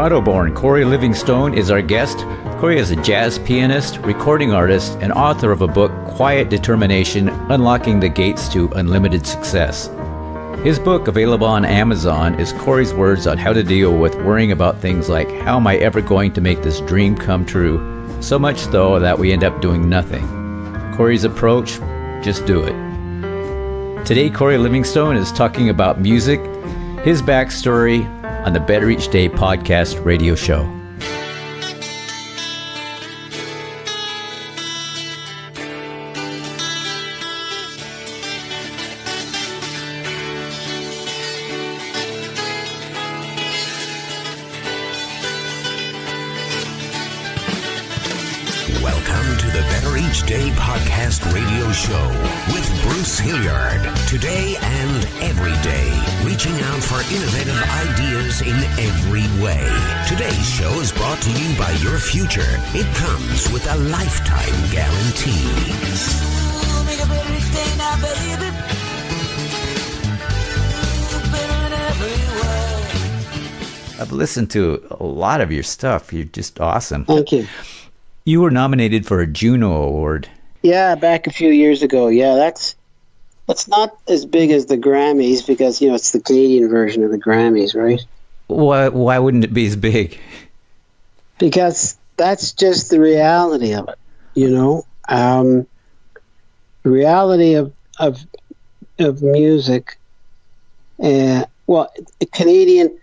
Toronto-born Corey Livingstone is our guest. Corey is a jazz pianist, recording artist, and author of a book, Quiet Determination, Unlocking the Gates to Unlimited Success. His book, available on Amazon, is Corey's words on how to deal with worrying about things like, how am I ever going to make this dream come true? So much, though, that we end up doing nothing. Corey's approach, just do it. Today, Corey Livingstone is talking about music, his backstory on the Better Each Day podcast radio show. Welcome to the Better Each Day podcast radio show with Bruce Hilliard. Today and every day, reaching out for innovative ideas in every way. Today's show is brought to you by your future. It comes with a lifetime guarantee. Make a better each day now, baby. Better in every way. I've listened to a lot of your stuff. You're just awesome. Thank you. You were nominated for a Juno Award. Yeah, back a few years ago. Yeah, that's not as big as the Grammys because, it's the Canadian version of the Grammys, right? Why wouldn't it be as big? Because that's just the reality of it, The reality of music. Canadian,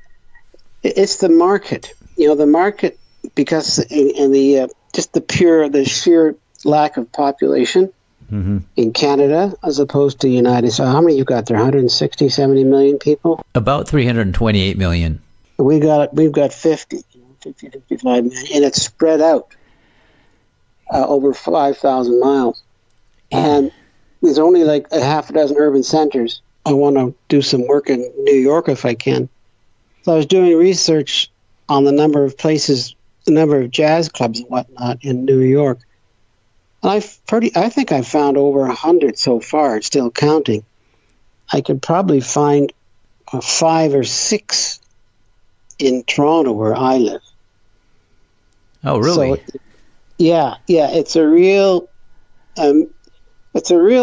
it's the market. The market, because in the just the sheer lack of population in Canada as opposed to the United States. How many you got there? 160, 70 million people? About 328 million. We've got 50, 55 million, and it's spread out over 5,000 miles. And there's only like a half a dozen urban centers. I want to do some work in New York if I can. So I was doing research on the number of jazz clubs and whatnot in New York. And I think I've found over 100 so far, still counting. I could probably find 5 or 6 in Toronto where I live. Oh, really? So, yeah, it's a real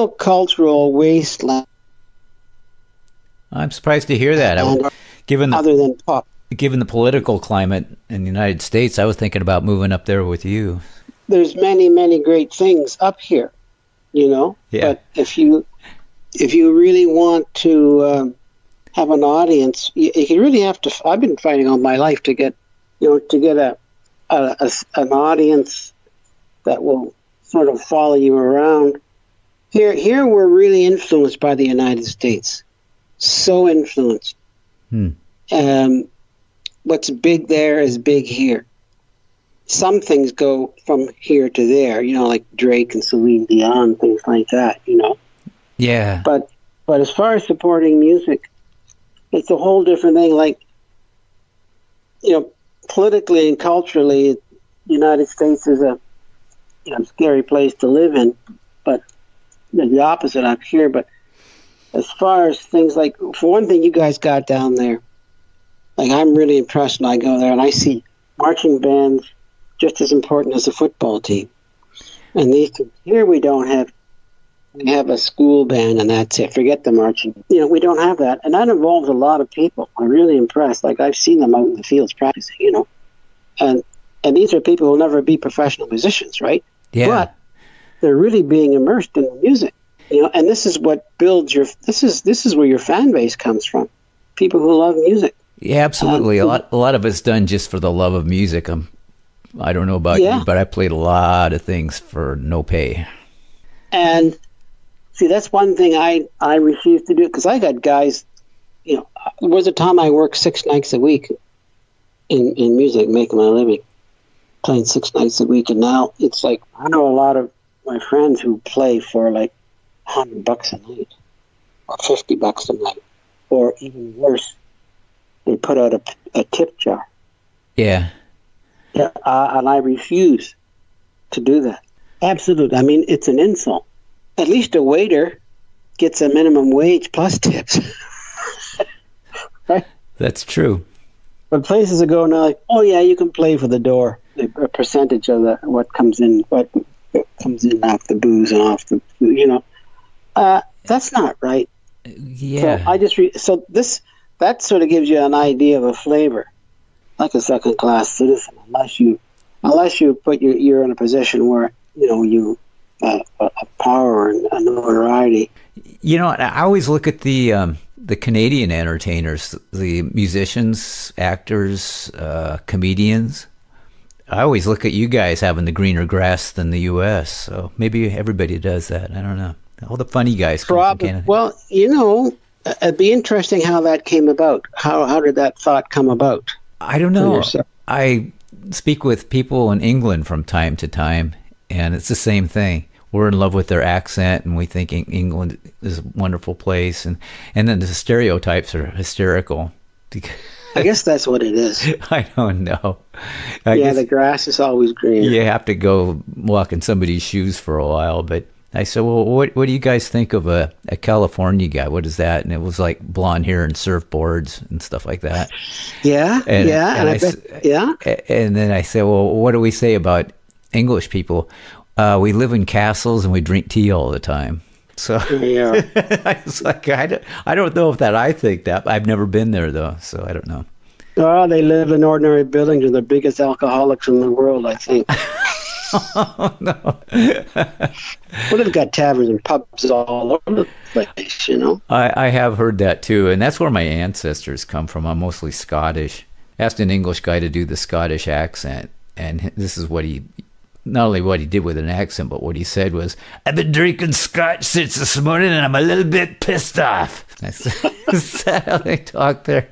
cultural wasteland. I'm surprised to hear that. Other than pop. Given the political climate in the United States, I was thinking about moving up there with you. There's many, many great things up here, Yeah. But if you really want to have an audience, you really have to. I've been fighting all my life to get an audience that will sort of follow you around. Here we're really influenced by the United States, so influenced. What's big there is big here. Some things go from here to there, like Drake and Celine Dion, things like that, Yeah. But as far as supporting music, it's a whole different thing. Like, politically and culturally, the United States is a scary place to live in, but the opposite up here. But as far as things like, for one thing, you guys got down there. Like, I'm really impressed when I go there and I see marching bands just as important as a football team. And these things, here we have a school band and that's it. Forget the marching. We don't have that. And that involves a lot of people. I'm really impressed. Like, I've seen them out in the fields practicing, And these are people who will never be professional musicians, right? Yeah. But they're really being immersed in the music, And this is what builds this is where your fan base comes from. People who love music. Yeah, absolutely. A lot of it's done just for the love of music. I don't know about you, but I played a lot of things for no pay. And see, that's one thing I refuse to do, because I got guys, there was a time I worked 6 nights a week in music, making my living, playing 6 nights a week. And now it's like, I know a lot of my friends who play for like $100 a night or $50 a night, or even worse, they put out a tip jar. Yeah. Yeah, and I refuse to do that. Absolutely. I mean, it's an insult. At least a waiter gets a minimum wage plus tips. Right? That's true. But places are going like, oh yeah, you can play for the door. A percentage of what comes in off the booze and off the, that's not right. Yeah. So I just that sort of gives you an idea of a flavor, like a second-class citizen, unless you you're in a position where you a power and a notoriety. I always look at the Canadian entertainers, the musicians, actors, comedians. I always look at you guys having the greener grass than the U.S. So maybe everybody does that. I don't know. All the funny guys come from Canada. Well, it'd be interesting how that came about. How did that thought come about? I don't know. I speak with people in England from time to time, and it's the same thing. We're in love with their accent, and we think England is a wonderful place, and then the stereotypes are hysterical. I guess that's what it is. I don't know. I guess the grass is always greener. You have to go walk in somebody's shoes for a while, but I said, well, what do you guys think of a California guy? What is that? And it was like blonde hair and surfboards and stuff like that. Yeah, and then I said, well, what do we say about English people? We live in castles and we drink tea all the time. So yeah. I was like, I don't know if I think that. I've never been there though, so I don't know. Oh, they live in ordinary buildings. They're the biggest alcoholics in the world, I think. Oh, no. Well, they've got taverns and pubs all over the place, I have heard that too, and that's where my ancestors come from. I'm mostly Scottish. I asked an English guy to do the Scottish accent, and this is not only what he did with an accent, but what he said was, I've been drinking scotch since this morning, and I'm a little bit pissed off. Is that how they talk there?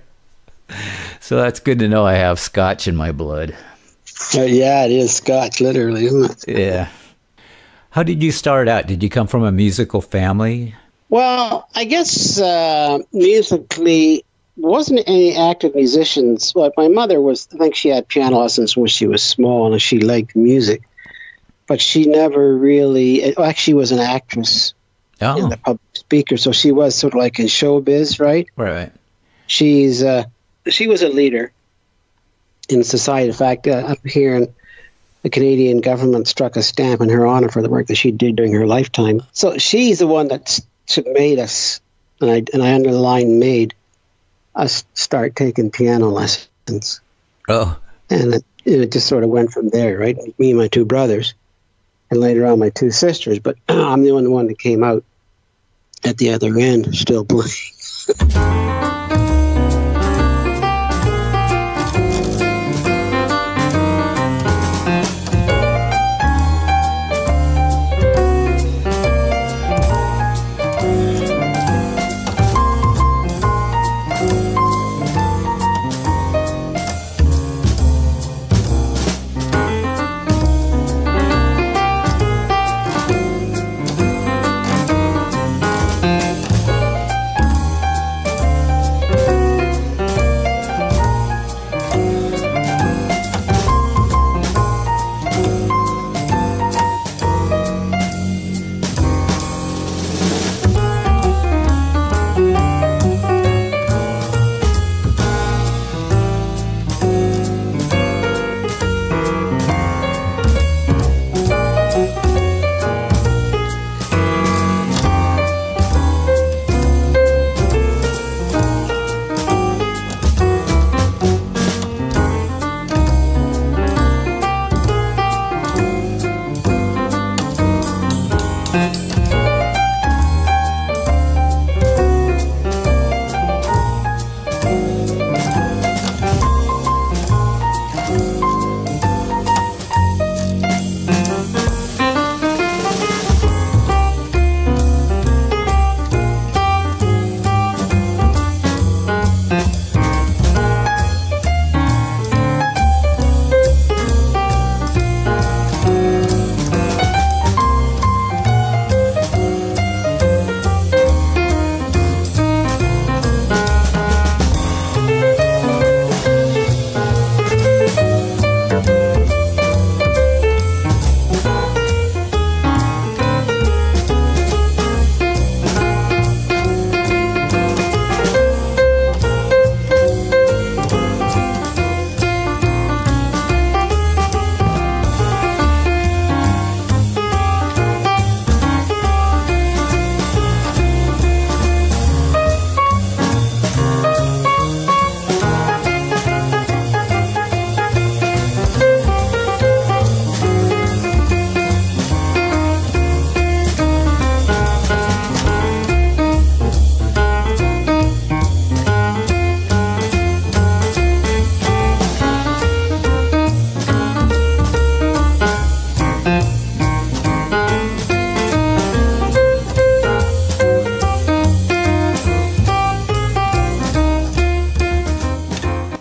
So that's good to know I have Scotch in my blood. Yeah, it is Scotch, literally, isn't it? Yeah. How did you start out? Did you come from a musical family? Well, I guess musically, wasn't any active musicians. Well, my mother I think she had piano lessons when she was small, and she liked music. But she never really, she was an actress and a public speaker, so she was sort of like in showbiz, right? Right. She was a leader in society. In fact, up here in the Canadian government struck a stamp in her honor for the work that she did during her lifetime. So she's the one that made us, and I underline made us start taking piano lessons. Oh. And it just sort of went from there, right? Me and my two brothers, and later on my two sisters. But I'm the only one that came out at the other end still playing.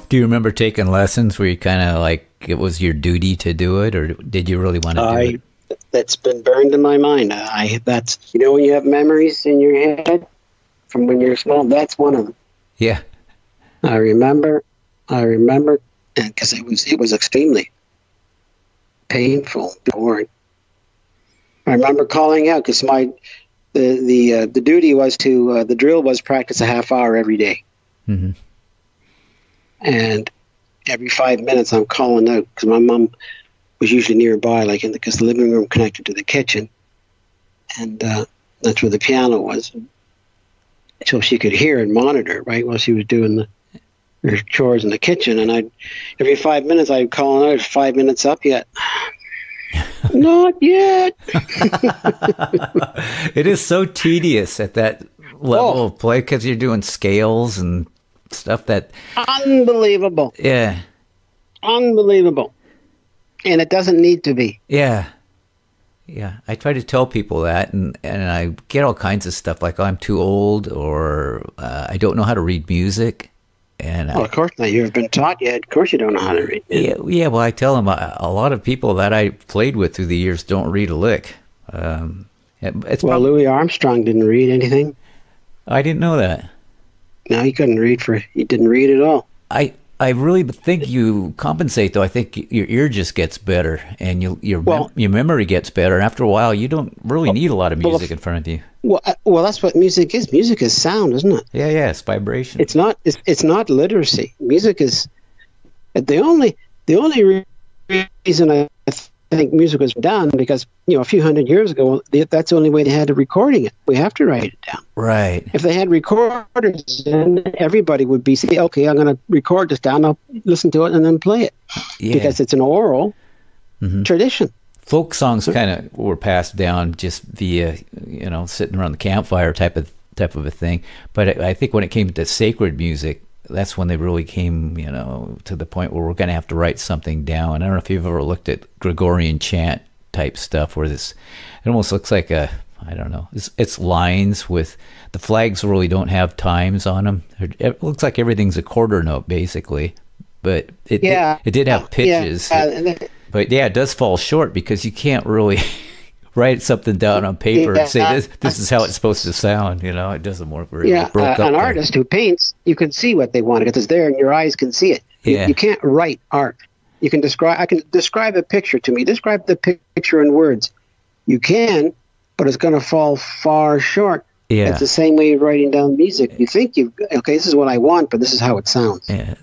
Do you remember taking lessons where you kind of like it was your duty to do it, or did you really want to do it? That's been burned in my mind. That's when you have memories in your head from when you're small. That's one of them. Yeah, I remember, because it was extremely painful, boring. I remember calling out because the duty was to the drill was practice a half hour every day. Mm-hmm. And every 5 minutes I'm calling out because my mom was usually nearby, because the living room connected to the kitchen, and that's where the piano was, so she could hear and monitor right while she was doing her chores in the kitchen. And every 5 minutes I'd call out, 5 minutes up yet? Not yet. It is so tedious at that level of play because you're doing scales and stuff that unbelievable. Yeah, unbelievable. And it doesn't need to be. Yeah. I try to tell people that, and I get all kinds of stuff like, I'm too old, or I don't know how to read music. And of course not. You've been taught yet. Of course you don't know how to read music. Yeah. Well, I tell them a lot of people that I played with through the years don't read a lick. Louis Armstrong didn't read anything. I didn't know that. No, he couldn't read he didn't read at all. I really think you compensate, though. I think your ear just gets better, and your memory gets better. After a while, you don't really need a lot of music in front of you. Well, that's what music is. Music is sound, isn't it? Yeah, it's vibration. It's not literacy. Music is the only reason I think music was done, because a few hundred years ago that's the only way they had of recording it. We have to write it down. Right. If they had recorders, then everybody would be saying, okay, I'm going to record this down, I'll listen to it and then play it. Yeah. Because it's an oral tradition. Folk songs kind of were passed down just via, sitting around the campfire type of a thing. But I think when it came to sacred music, that's when they really came, to the point where we're going to have to write something down. I don't know if you've ever looked at Gregorian chant type stuff where it almost looks like it's lines with, the flags really don't have times on them. It looks like everything's a quarter note basically, but it did have pitches. But it does fall short because you can't really write something down on paper and say this is how it's supposed to sound. It doesn't work very well. An artist who paints, you can see what they want because it's there and your eyes can see it. You can't write art. You can describe. I can describe a picture to me. Describe the picture in words. You can, but it's going to fall far short. Yeah. It's the same way you're writing down music. You think this is what I want, but this is how it sounds. Yeah.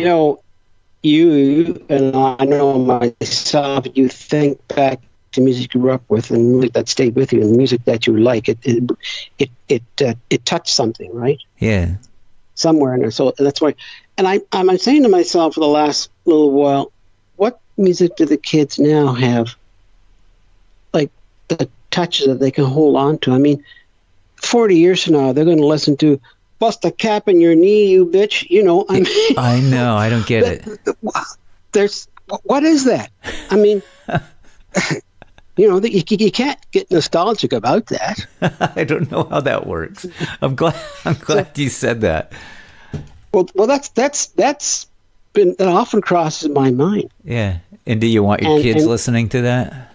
know, you and I know myself, you think back to music you grew up with and music that stayed with you and music that you like, it touched something, right? Yeah. Somewhere in there. So that's why. And I'm saying to myself for the last little while, what music do the kids now have, like the touches that they can hold on to? I mean, 40 years from now, they're going to listen to "Bust a Cap in Your Knee, You Bitch." You know, I mean, I know, I don't get it. What is that? I mean, you know, you can't get nostalgic about that. I don't know how that works. I'm glad you said that. Well, that's been, that often crosses my mind. Yeah. And do you want your kids listening to that?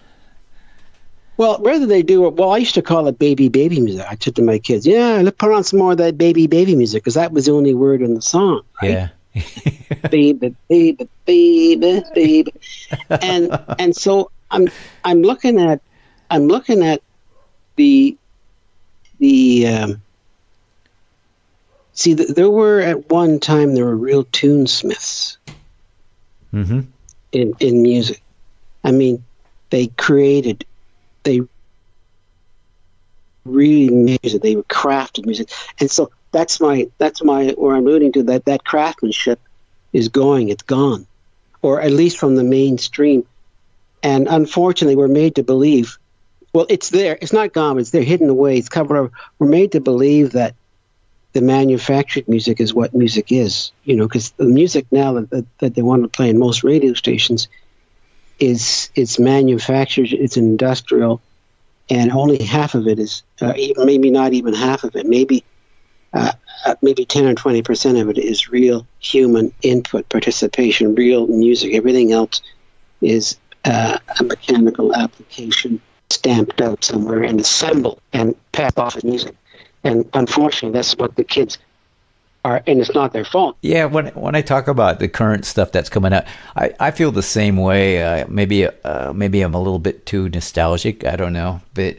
Well, whether they do it, well, I used to call it baby music. I said to my kids, yeah, let's put on some more of that baby music, because that was the only word in the song. Right? Yeah. Baby. And so I'm looking at the see, there were at one time, there were real tunesmiths in music. I mean, they really made music. They crafted music, and so that's my where I'm alluding to, that craftsmanship is going. It's gone, or at least from the mainstream. And unfortunately, we're made to believe. Well, it's there. It's not gone. It's there, hidden away. It's covered over. We're made to believe that the manufactured music is what music is. You know, because the music now that they want to play in most radio stations it's manufactured, it's industrial, and only half of it is, maybe not even half of it, maybe 10 or 20% of it is real human input, participation, real music. Everything else is a mechanical application stamped out somewhere and assembled and passed off as music. And unfortunately, that's what the kids are, and it's not their fault. Yeah, when I talk about the current stuff that's coming out, I feel the same way. Maybe I'm a little bit too nostalgic. I don't know, but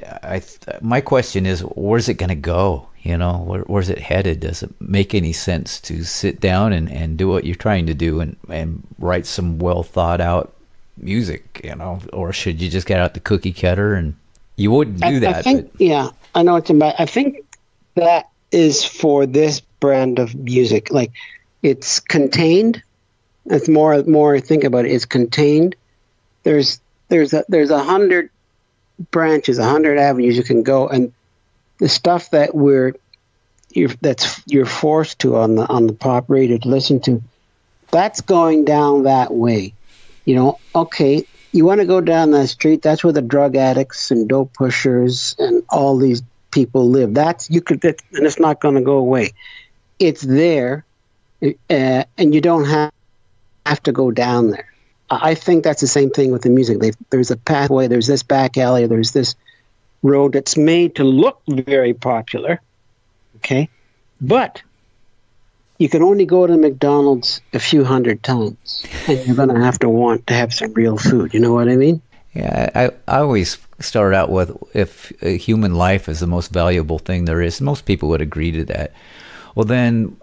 my question is, where's it going to go? You know, where's it headed? Does it make any sense to sit down and do what you're trying to do and write some well thought out music? You know, or should you just get out the cookie cutter? And you wouldn't do that. I think, yeah, I know what you're about. I think that is for this brand of music. Like, it's contained. That's more I think about it. It's contained. There's 100 branches, 100 avenues you can go, and the stuff that you're forced to on the pop radio to listen to, that's going down that way. You know, okay, you want to go down that street, that's where the drug addicts and dope pushers and all these people live. And it's not going to go away. It's there, and you don't have to go down there. I think that's the same thing with the music. There's a pathway, there's this back alley, there's this road that's made to look very popular, okay? But you can only go to McDonald's a few hundred times, and you're going to have to want to have some real food. You know what I mean? Yeah, I always start out with, if a human life is the most valuable thing there is, most people would agree to that. Well, then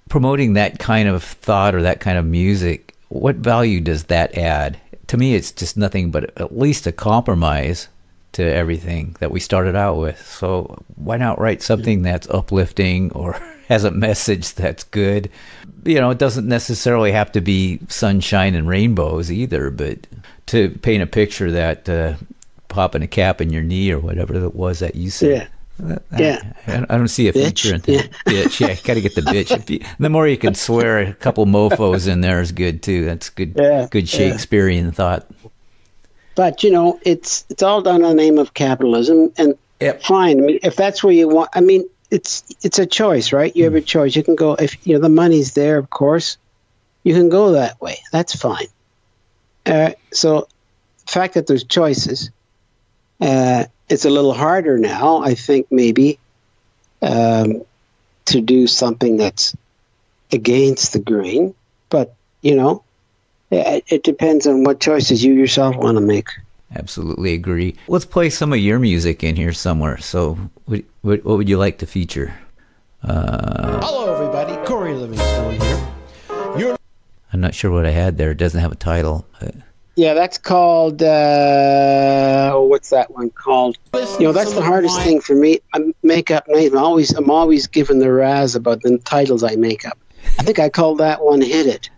promoting that kind of thought or that kind of music, what value does that add? To me, it's just nothing but at least a compromise to everything that we started out with. So why not write something that's uplifting or has a message that's good? You know, it doesn't necessarily have to be sunshine and rainbows either, but to paint a picture that popping a cap in your knee or whatever it was that you said. Yeah. I don't see a feature in that. Yeah. Bitch. Yeah, you got to get the bitch. The more you can swear a couple mofos in there is good too. That's good. Yeah, good Shakespearean thought. But you know, it's all done in the name of capitalism, and fine. I mean, if that's where you want, I mean, it's a choice, right? You have a choice. You can go, if you know the money's there, of course, you can go that way. That's fine. So the fact that there's choices, it's a little harder now, I think, maybe, to do something that's against the grain. But, you know, it depends on what choices you yourself want to make. Absolutely agree. Let's play some of your music in here somewhere. So what would you like to feature? Hello, everybody. Corey Livingstone here. I'm not sure what I had there. It doesn't have a title. Yeah, that's called, what's that one called? That's the hardest thing for me. I make up names. I'm always given the razz about the titles I make up. I think I called that one Hit It,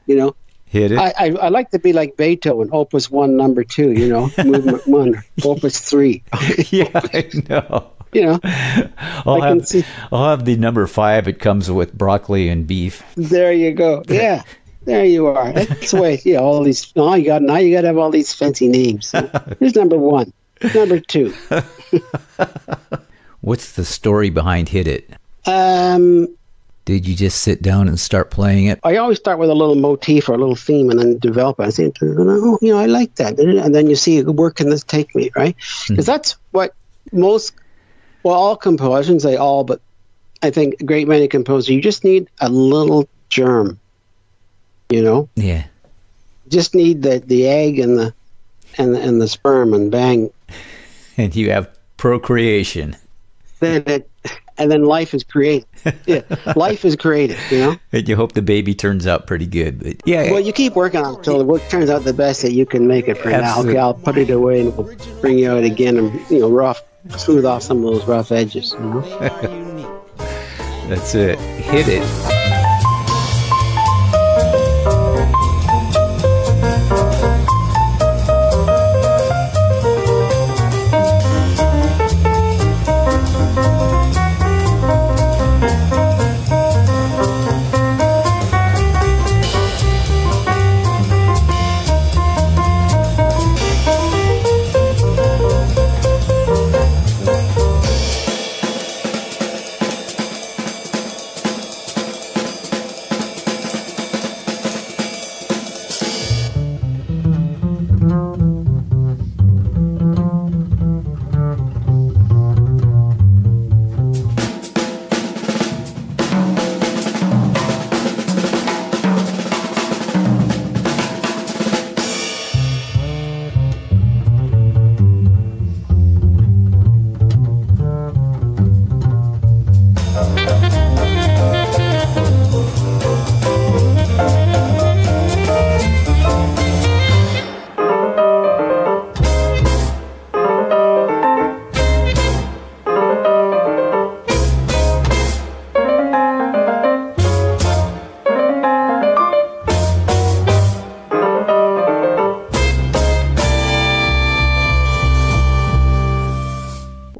Hit It? I like to be like Beethoven, Opus 1, number 2, Movement 1, Opus 3. Yeah, I know. I'll have the number 5. It comes with broccoli and beef. There you go. Yeah. There you are. That's the way. All these. Now you got to have all these fancy names. So here's number 1, number 2. What's the story behind Hit It? Did you just sit down and start playing it? I always start with a little motif or a little theme, and then develop it. I say, I like that, and then you see where can this take me, right? Because that's what all composers, say all, but I think a great many composers, you just need a little germ. Yeah. Just need the egg and the sperm, and bang. And you have procreation. And then life is created. Yeah, life is created. And you hope the baby turns out pretty good. But yeah. Well, you keep working on it until the work turns out the best that you can make it for now. Okay, I'll put it away and we'll bring you out again and smooth off some of those rough edges. That's it. Hit it.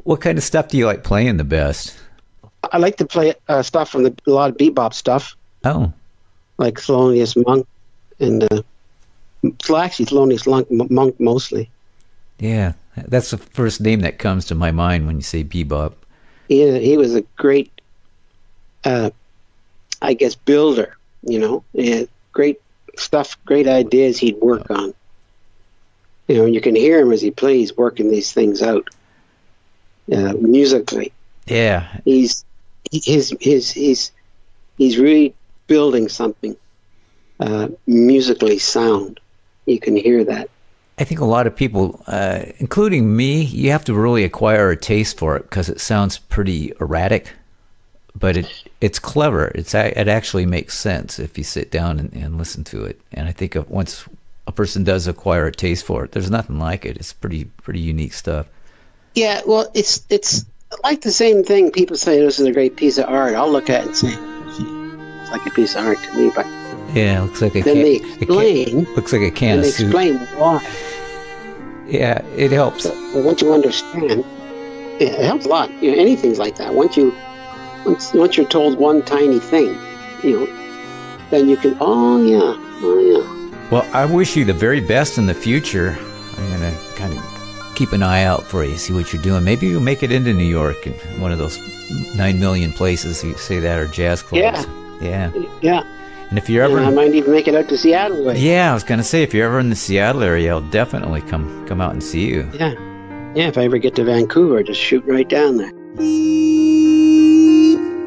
What kind of stuff do you like playing the best? I like to play stuff from a lot of bebop stuff. Oh. Like Thelonious Monk and actually Thelonious Monk mostly. Yeah, that's the first name that comes to my mind when you say bebop. Yeah, he was a great, builder, He had great stuff, great ideas he'd work on. And you can hear him as he plays working these things out. Musically, yeah, he's really building something musically sound. You can hear that. I think a lot of people, including me, you have to really acquire a taste for it because it sounds pretty erratic, but it's clever. It actually makes sense if you sit down and listen to it. And I think once a person does acquire a taste for it, there's nothing like it. It's pretty unique stuff. Yeah, well, it's like the same thing. People say this is a great piece of art. I'll look at it and say, it's like a piece of art to me. But yeah, it looks like looks like a can of soup. Explain why. Yeah, it helps. But once you understand, it helps a lot. Anything's like that. Once you're told one tiny thing, then you can. Oh yeah. Well, I wish you the very best in the future. I'm gonna kind of keep an eye out for you, see what you're doing. Maybe you'll make it into New York in one of those 9 million places you say that are jazz clubs. Yeah. And if you're ever, I might even make it out to Seattle. Way. Yeah, I was gonna say if you're ever in the Seattle area, I'll definitely come out and see you. Yeah. If I ever get to Vancouver, just shoot right down there.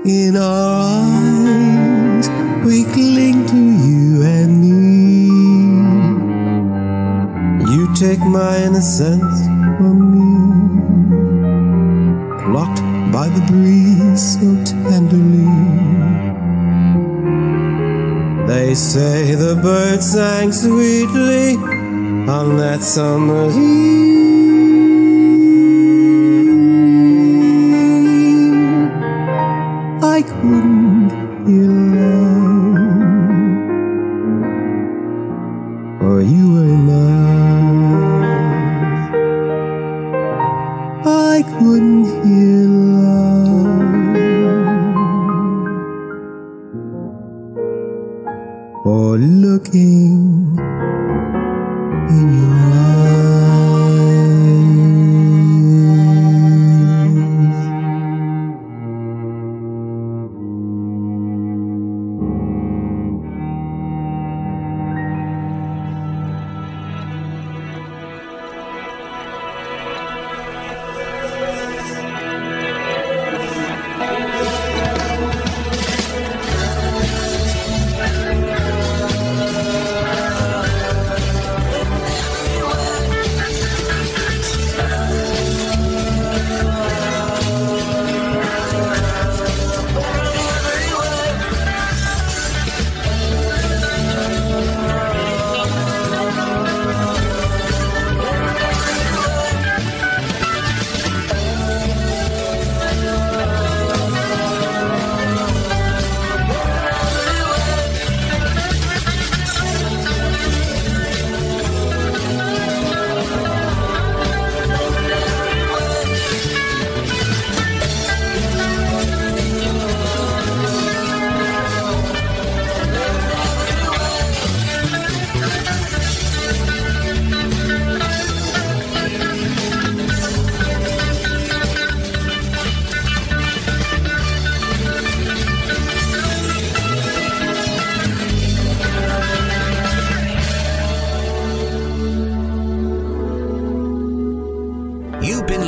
In our eyes, we cling to you and me. You take my innocence from me, plucked by the breeze so tenderly. They say the birds sang sweetly on that summer's eve. I couldn't hear love, for you were in my eyes. I couldn't hear love, for looking in your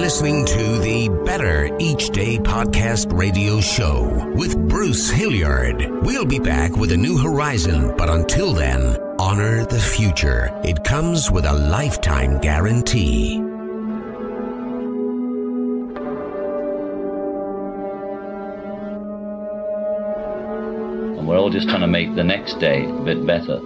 Listening to the Better Each Day podcast radio show with Bruce Hilliard. We'll be back with a new horizon, but until then, honor the future. It comes with a lifetime guarantee. And we're all just trying to make the next day a bit better.